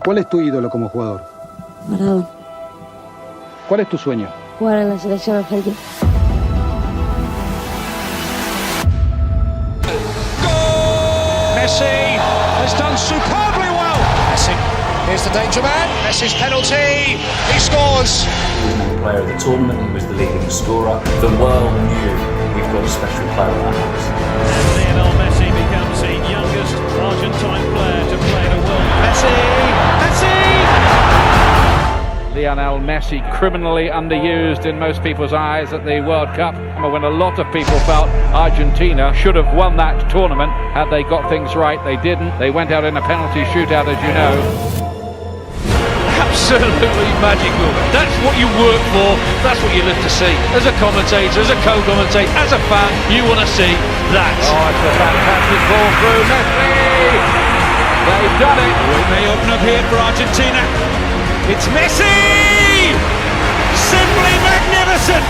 ¿Cuál es tu ídolo como jugador? Maradona. ¿Cuál es tu sueño? Jugar en la selección argentina. Messi has done superbly well. Messi, here's the danger man. Messi's penalty. He scores. He was the player of the tournament. He was the leading scorer. The world knew we've got a special player at our house. And Lionel Messi becomes the youngest Argentine player to play the world. Messi! Lionel Messi criminally underused in most people's eyes at the World Cup, when a lot of people felt Argentina should have won that tournament had they got things right. They didn't. They went out in a penalty shootout, as you know. Absolutely magical. That's what you work for. That's what you live to see. As a commentator, as a co-commentator, as a fan, you want to see that. Oh, it's a fantastic ball through Messi. They've done it. We may open up here for Argentina. It's Messi! Simply magnificent!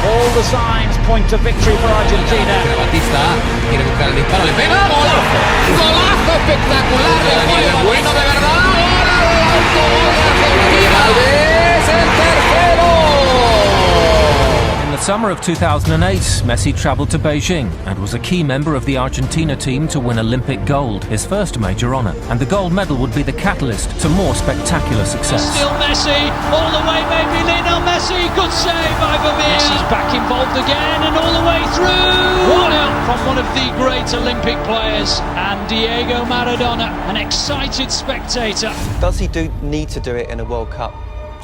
All the signs point to victory for Argentina. Batista quiere buscar el disparo, le pega, golazo, golazo espectacular, de bueno de verdad, gol de Argentina, es el tercero. In the summer of 2008, Messi travelled to Beijing and was a key member of the Argentina team to win Olympic gold, his first major honour. And the gold medal would be the catalyst to more spectacular success. Still Messi, all the way maybe Lionel Messi, good save by Vermeer. Messi's back involved again and all the way through. 1-0 from one of the great Olympic players and Diego Maradona, an excited spectator. Does he need to do it in a World Cup?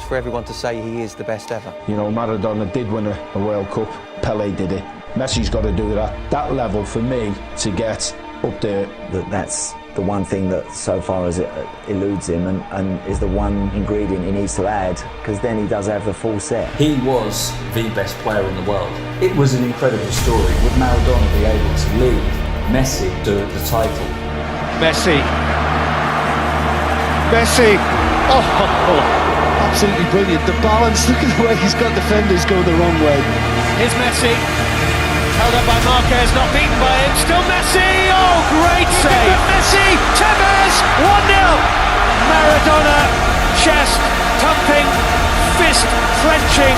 For everyone to say he is the best ever. You know, Maradona did win a World Cup. Pele did it. Messi's got to do it at that level for me to get up there. That's the one thing that so far as it eludes him and is the one ingredient he needs to add, because then he does have the full set. He was the best player in the world. It was an incredible story. Would Maradona be able to lead Messi to the title? Messi. Oh. Absolutely brilliant. The balance, look at the way he's got defenders going the wrong way. Here's Messi. Held up by Marquez, not beaten by him. Still Messi. Oh, great save. Messi. Tevez. 1-0. Maradona. Chest thumping. Fist clenching.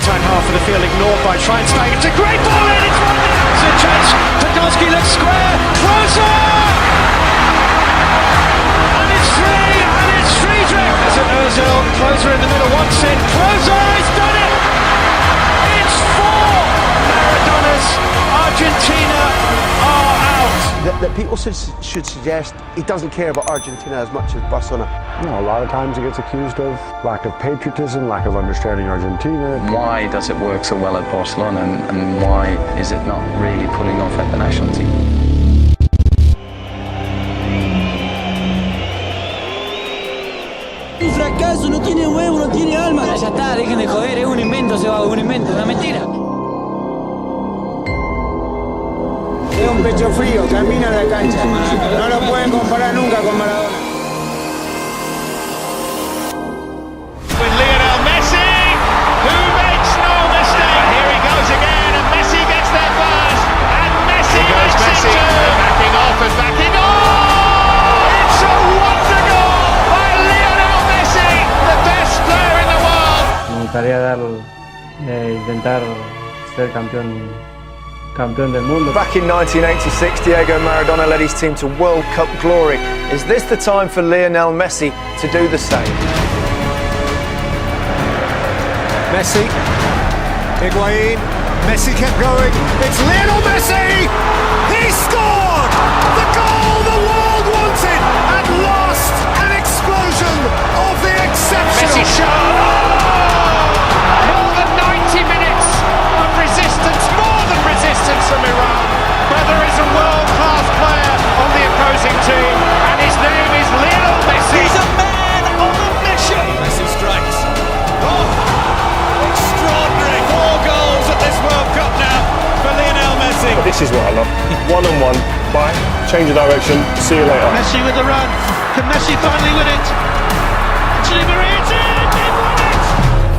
Time half of the field ignored by Schweinsteiger. It's a great ball in. It's 1-0. It's a chance. Podolski looks square. Closer. As an Ozil, Closer in the middle wants it. Closer has done it! It's 4! Maradona's Argentina are out. That people should suggest he doesn't care about Argentina as much as Barcelona. You know, a lot of times he gets accused of lack of patriotism, lack of understanding Argentina. Why does it work so well at Barcelona and why is it not really pulling off at the national team? Un fracaso, no tiene huevo, no tiene alma. Ya está, dejen de joder, es un invento, se va, un invento, una mentira. Es un pecho frío, camina la cancha. No lo pueden comparar nunca con Maradona. With Lionel Messi, who makes no mistake. Here he goes again, and Messi gets there first. And Messi goes Messi, backing off and backing off. It's a wonder goal by Lionel Messi, the best player in the world. Me gustaría intentar ser campeón del mundo. Back in 1986, Diego Maradona led his team to World Cup glory. Is this the time for Lionel Messi to do the same? Messi. Higuain. Messi kept going. It's Lionel Messi! He scored! The goal the world wanted! At last, an explosion of the exceptional. Messi shot! More than 90 minutes of resistance, more than resistance from Iran. But there is a world-class player on the opposing team, and his name is Lionel Messi. He's a man on a mission. Messi strikes. Oh, extraordinary! 4 goals at this World Cup now for Lionel Messi. But this is what I love. One-on-one, bye, change of direction, see you later. Messi with the run. Can Messi finally win it? Actually, Maria did! He won it!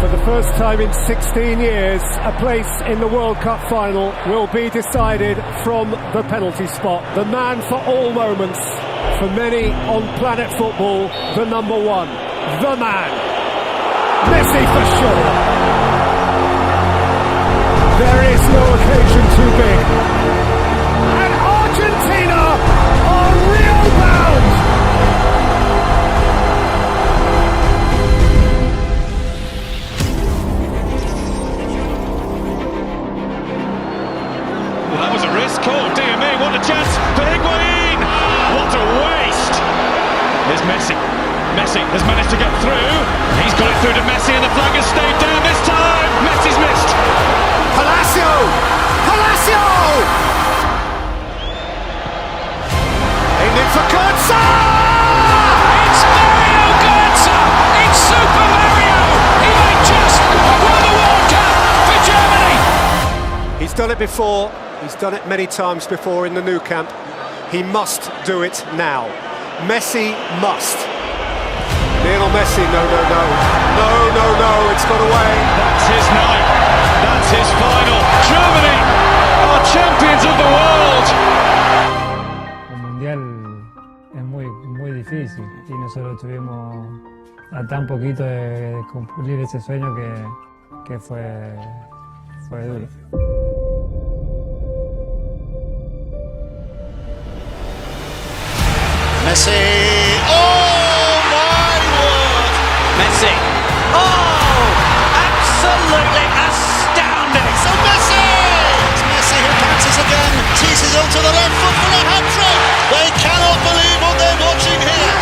For For the first time in 16 years, a place in the World Cup final will be decided from the penalty spot. The man for all moments, for many on planet football, the number one, the man, Messi for sure. There is no occasion too big. And Argentina are real bound. Well, that was a risk. Oh, dear me, what a chance for Higuain! What a waste! Here's Messi. Messi has managed to get through. He's got it through to Messi and the flag has stayed down this time. Messi's missed. Palacio! Palacio! Aimed in for Götze! It's Mario Götze! It's Super Mario! He might just won the World Cup for Germany! He's done it before. He's done it many times before in the Nou Camp. He must do it now. Messi must. Lionel Messi, no, it's got away. That's his night. That's his final. Germany are champions of the world. El Mundial es muy difícil y nosotros tuvimos a tan poquito de cumplir ese sueño que fue duro. Messi! Oh my word! Messi. Oh! Absolutely astounding! So Messi! It's Messi who bounces again, teases onto the left foot for a hat-trick! They cannot believe what they're watching here!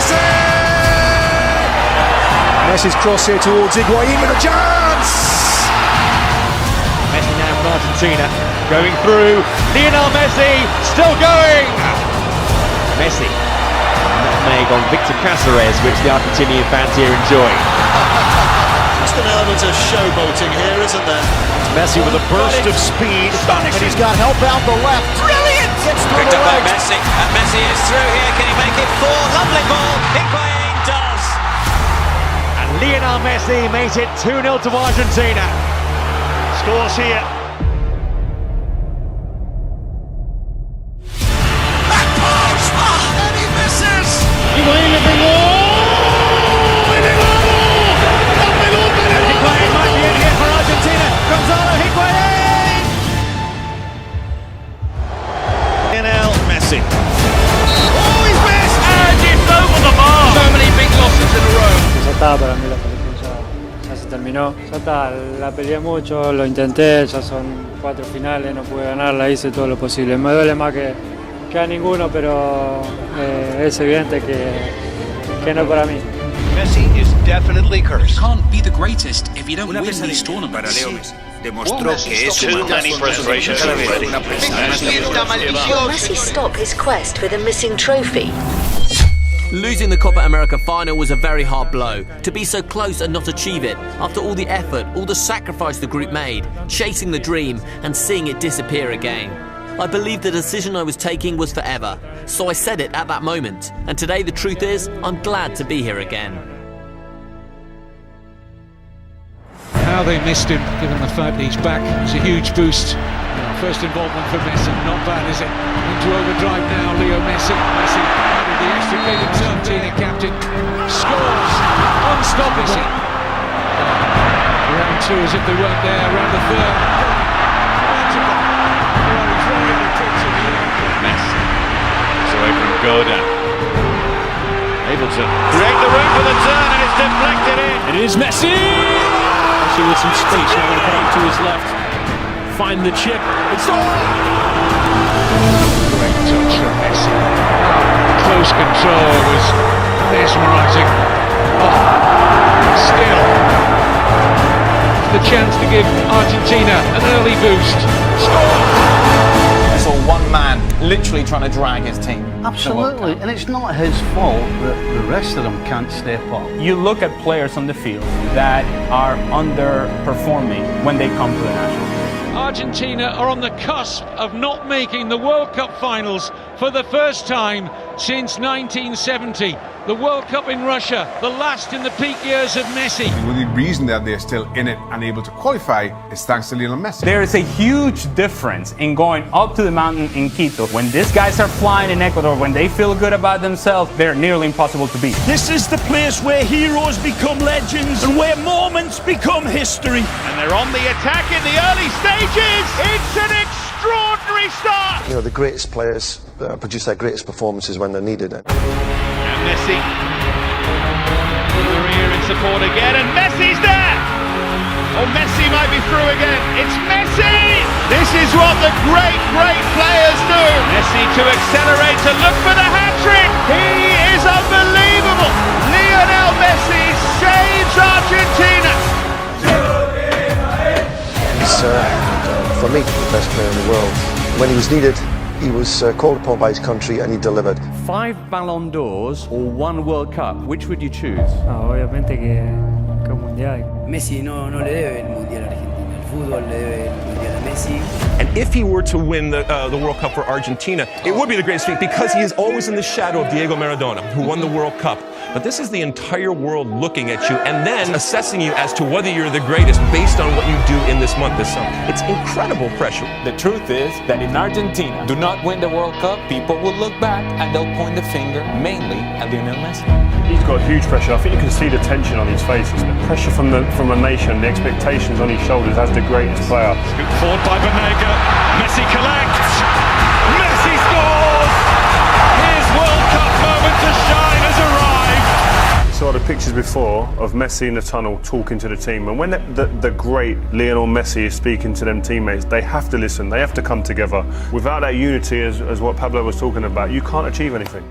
Messi's cross here towards Higuain with a chance! Messi now from Argentina, going through. Lionel Messi, still going! Messi. Nutmeg on Victor Cáceres, which the Argentinian fans here enjoy. Just an element of showboating here, isn't there? Messi with a burst of speed, and he's got help out the left. Brilliant! Gets through picked the up by legs. Messi, and Messi is through here. Can he make it four? Lovely ball. Higuain does. And Lionel Messi makes it 2-0 to Argentina. Scores here. Lionel Messi. Oh, he's missed! And it's over the bar! So many big losses in a row. Ya está, para mí la selección ya se terminó. Ya está, la peleé mucho, lo intenté, ya son 4 finales, no pude ganarla, hice todo lo posible. Me duele más que a ninguno, pero es evidente que no para mí. Messi is definitely cursed. You can't be the greatest if you don't win these tournaments. Demostró que es too many frustrations already. Will Messi stop his quest for the missing trophy? Losing the Copa America final was a very hard blow. To be so close and not achieve it, after all the effort, all the sacrifice the group made, chasing the dream and seeing it disappear again. I believed the decision I was taking was forever, so I said it at that moment. And today the truth is, I'm glad to be here again. How they missed him, given the fact he's back, it's a huge boost. First involvement for Messi, not bad, is it? Into overdrive now, Leo Messi. Messi added the extra kid himself, Argentina captain, scores, unstoppable. Round two as if they weren't there, round the third. Messi. It's away from Godin. Able to create the room for the turn and it's deflected in. And it is Messi! Messi with some space, now going to put it to his left. Find the chip. It's on! Great touch from Messi. Close control was mesmerising. Oh, still. The chance to give Argentina an early boost. Score! Or one man literally trying to drag his team. Absolutely, and it's not his fault that the rest of them can't step up. You look at players on the field that are underperforming when they come to the national team. Argentina are on the cusp of not making the World Cup finals for the first time since 1970. The World Cup in Russia, the last in the peak years of Messi. The only reason that they're still in it and able to qualify is thanks to Lionel Messi. There is a huge difference in going up to the mountain in Quito. When these guys are flying in Ecuador, when they feel good about themselves, they're nearly impossible to beat. This is the place where heroes become legends and where moments become history. And they're on the attack in the early stages. It's an extraordinary start. You know, the greatest players produce their greatest performances when they're needed. And Messi. Maria in support again, and Messi's there. Oh, Messi might be through again. It's Messi. This is what the great players do. Messi to accelerate, to look for the hat-trick. He is unbelievable. Lionel Messi saves Argentina. He's, for me, the best player in the world. When he was needed, he was called upon by his country and he delivered. 5 Ballon d'Ors or 1 World Cup, which would you choose? Obviamente que el Mundial. Messi no le debe el Mundial a Argentina. El fútbol le debe el Mundial a Messi. And if he were to win the World Cup for Argentina, it would be the greatest feat because he is always in the shadow of Diego Maradona, who won the World Cup. But this is the entire world looking at you and then assessing you as to whether you're the greatest based on what you do in this month, this summer. It's incredible pressure. The truth is that if Argentina do not win the World Cup, people will look back and they'll point the finger mainly at Lionel Messi. He's got huge pressure. I think you can see the tension on his face. It's the pressure from a nation, the expectations on his shoulders as the greatest player. Scooped forward by Banega. Messi collects. Messi scores. His World Cup moment to shine has arrived. Saw the pictures before of Messi in the tunnel talking to the team, and when the great Lionel Messi is speaking to them teammates, they have to listen, they have to come together. Without that unity, as what Pablo was talking about, you can't achieve anything.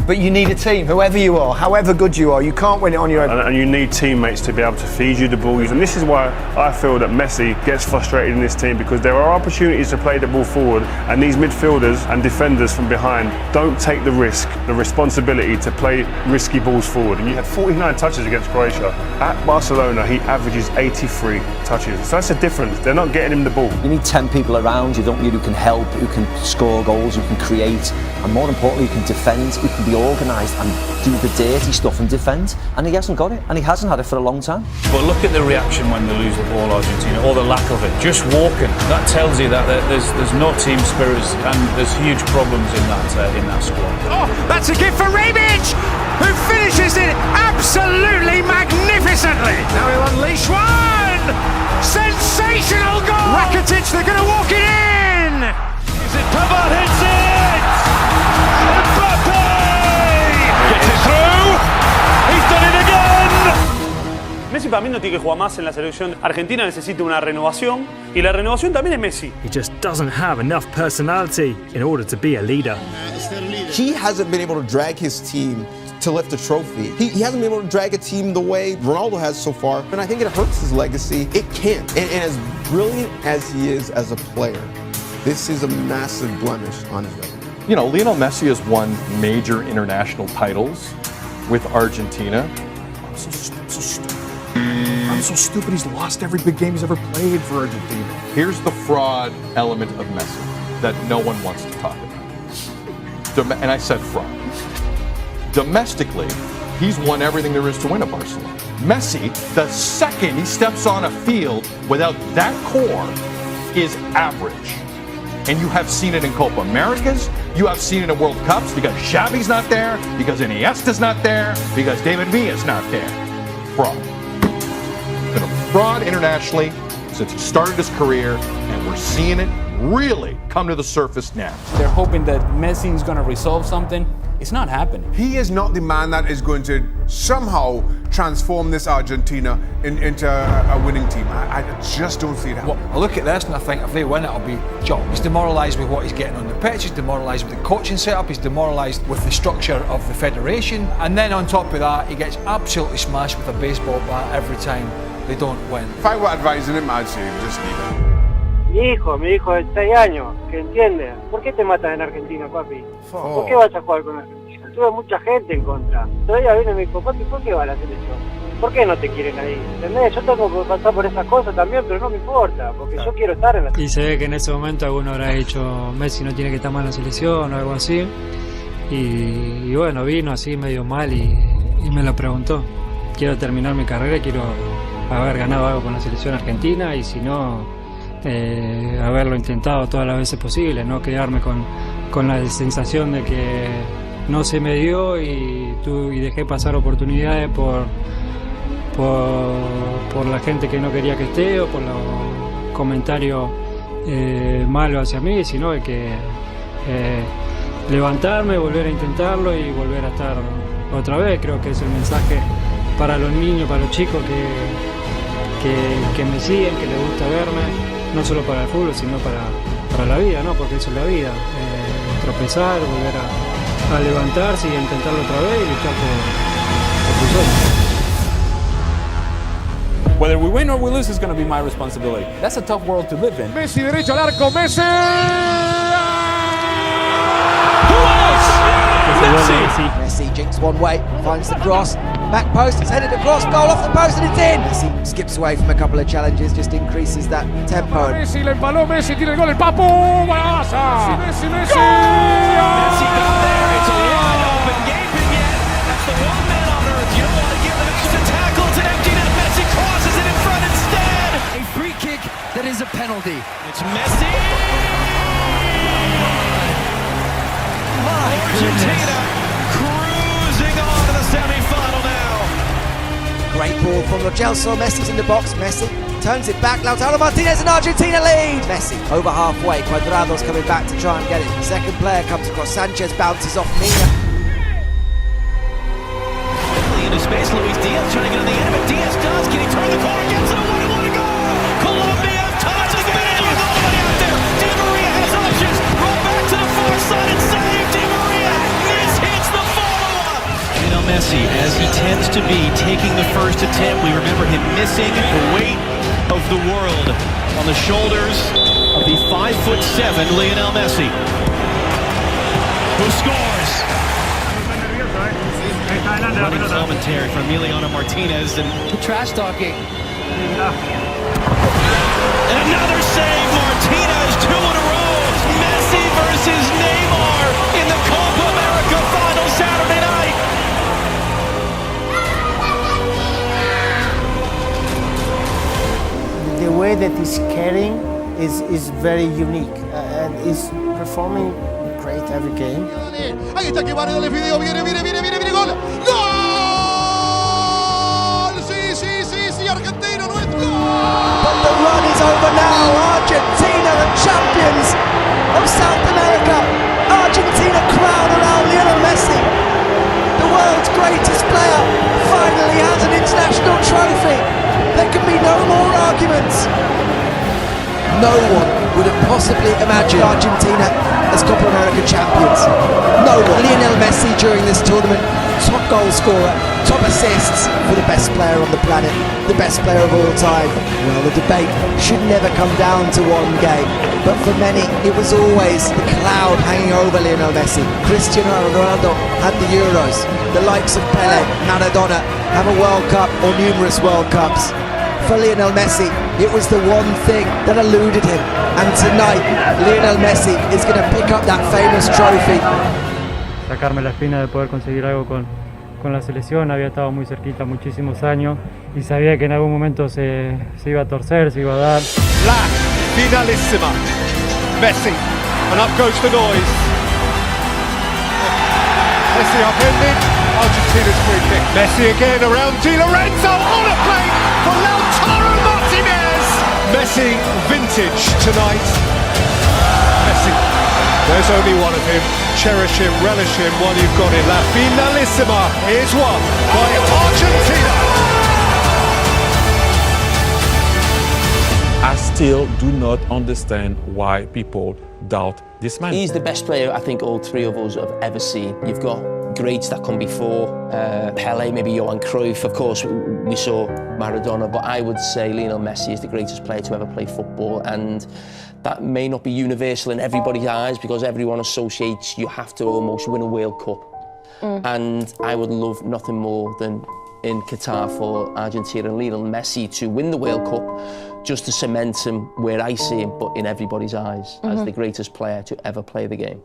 But you need a team, whoever you are, however good you are, you can't win it on your own. And you need teammates to be able to feed you the ball. And this is why I feel that Messi gets frustrated in this team, because there are opportunities to play the ball forward, and these midfielders and defenders from behind don't take the risk, the responsibility to play risky balls forward. And you had 49 touches against Croatia. At Barcelona, he averages 83 touches. So that's a difference. They're not getting him the ball. You need 10 people around you, don't you, who can help, who can score goals, who can create, and more importantly, who can defend, who can be organised and do the dirty stuff and defend, and he hasn't got it, and he hasn't had it for a long time. But look at the reaction when they lose the ball, Argentina, or the lack of it. Just walking, that tells you that there's no team spirit, and there's huge problems in that squad. Oh, that's a gift for Rebic, who finishes it absolutely magnificently. Now he'll unleash one. Sensational goal. Rakitic, they're going to walk it in. Is it Pavard hits it? Mbappe gets it through. He's done it again. Messi para mí no tiene que jugar más en la selección. Argentina necesita una renovación y la renovación también es Messi. He just doesn't have enough personality in order to be a leader. He hasn't been able to drag his team to lift a trophy. He hasn't been able to drag a team the way Ronaldo has so far, and I think it hurts his legacy. It can't. And as brilliant as he is as a player, this is a massive blemish on his record. You know, Lionel Messi has won major international titles with Argentina. I'm so stupid he's lost every big game he's ever played for Argentina. Here's the fraud element of Messi that no one wants to talk about. And I said fraud. Domestically, he's won everything there is to win at Barcelona. Messi, the second he steps on a field without that core, is average. And you have seen it in Copa Americas, you have seen it in World Cups, because Xavi's not there, because Iniesta's not there, because David Villa's not there. Fraud. Been a fraud internationally since he started his career, and we're seeing it really come to the surface now. They're hoping that Messi is going to resolve something. It's not happening. He is not the man that is going to somehow transform this Argentina into a winning team. I just don't see it happening. Well, I look at this and I think if they win, it'll be John. He's demoralised with what he's getting on the pitch, he's demoralised with the coaching setup, he's demoralised with the structure of the federation, and then on top of that, he gets absolutely smashed with a baseball bat every time they don't win. If I were advising him, I'd say just leave it. Mi hijo de 6 años, que entiende. ¿Por qué te matan en Argentina, papi? ¿Por qué vas a jugar con Argentina? Tuve mucha gente en contra. Todavía viene mi hijo, papi, ¿por qué va a la selección? ¿Por qué no te quieren ahí? ¿Entendés? Yo tengo que pasar por esas cosas también, pero no me importa, porque yo quiero estar en la Y se ve que en ese momento alguno habrá dicho Messi no tiene que estar mal en la selección o algo así. Y bueno, vino así medio mal y me lo preguntó. Quiero terminar mi carrera, quiero haber ganado algo con la selección argentina y si no, haberlo intentado todas las veces posibles, no quedarme con la sensación de que no se me dio y dejé pasar oportunidades por la gente que no quería que esté o por los comentarios malos hacia mí, sino de que levantarme, volver a intentarlo y volver a estar otra vez. Creo que es el mensaje para los niños, para los chicos que me siguen, que les gusta verme, no solo para el fútbol, sino para la vida, ¿no? Porque eso es la vida, tropezar, volver a levantarse y a intentarlo otra vez y luchar por tu sueño. Whether we win or we lose is going to be my responsibility. That's a tough world to live in. Messi derecho al arco, Messi. Messi jinks one way, finds the cross, back post, it's headed across, goal off the post and it's in! Messi skips away from a couple of challenges, just increases that tempo. Messi le empaló, Messi tiene el gol, el Papu, ¡Barça! Messi, Messi! Messi got there, it's a wide open game, and yet that's the one man on earth you don't want to give an extra tackle to empty net. Messi crosses it in front instead! A free kick that is a penalty. It's Messi! Argentina cruising on to the semi-final now. Great ball from Lo Celso, Messi's in the box, Messi turns it back, Lautaro Martinez and Argentina lead! Messi over halfway, Cuadrado's coming back to try and get it. The second player comes across, Sanchez bounces off Mina. Into space, Luis Diaz trying to get on the end of it. Diaz does, can he turn the corner, gets it away, what a goal! Colombia ties the game with nobody out there. Di Maria has options, roll back to the far side and save Di Maria. Hits the follow-up. Lionel Messi, as he tends to be, taking the first attempt. We remember him missing the weight of the world on the shoulders of the 5'7" Lionel Messi, who scores. Running commentary from Emiliano Martinez and trash talking. And another save, Martinez, 2 in a row. Messi versus Neymar in the Copa America final Saturday night. The way that he's carrying is very unique and is performing great every game. Ahí está que Maradona le pidió, viene, gol. ¡Gol! Sí, Argentina no es gol. But the run is over now. Argentina, the champions of South America. Argentina crown around Lionel Messi. The world's greatest player finally has an international trophy. There can be no more arguments. No one would have possibly imagined Argentina as Copa America champions. No one. Lionel Messi during this tournament, top goal scorer, top assists for the best player on the planet, the best player of all time. Well, the debate should never come down to one game, but for many it was always the cloud hanging over Lionel Messi. Cristiano Ronaldo had the Euros, the likes of Pele, Maradona have a World Cup or numerous World Cups. For Lionel Messi, it was the one thing that eluded him, and tonight Lionel Messi is going to pick up that famous trophy. Sacarme la espina de poder conseguir algo con la selección, había estado muy cerquita muchísimos años y sabía que en algún momento se iba a torcer, se iba a dar. La finalissima, Messi, and up goes the noise. Messi upended, Argentina's free kick. Messi again around Di Lorenzo on a plate for Lautaro Martinez. Messi vintage tonight. Messi, there's only one of him. Cherish him, relish him while you've got him. La finalissima is won by Argentina. I still do not understand why people doubt this man. He's the best player I think all three of us have ever seen. You've got greats that come before, Pele, maybe Johan Cruyff, of course we saw Maradona, but I would say Lionel Messi is the greatest player to ever play football, and that may not be universal in everybody's eyes because everyone associates you have to almost win a World Cup. And I would love nothing more than in Qatar for Argentina and Lionel Messi to win the World Cup, just to cement him where I see him, but in everybody's eyes, as the greatest player to ever play the game.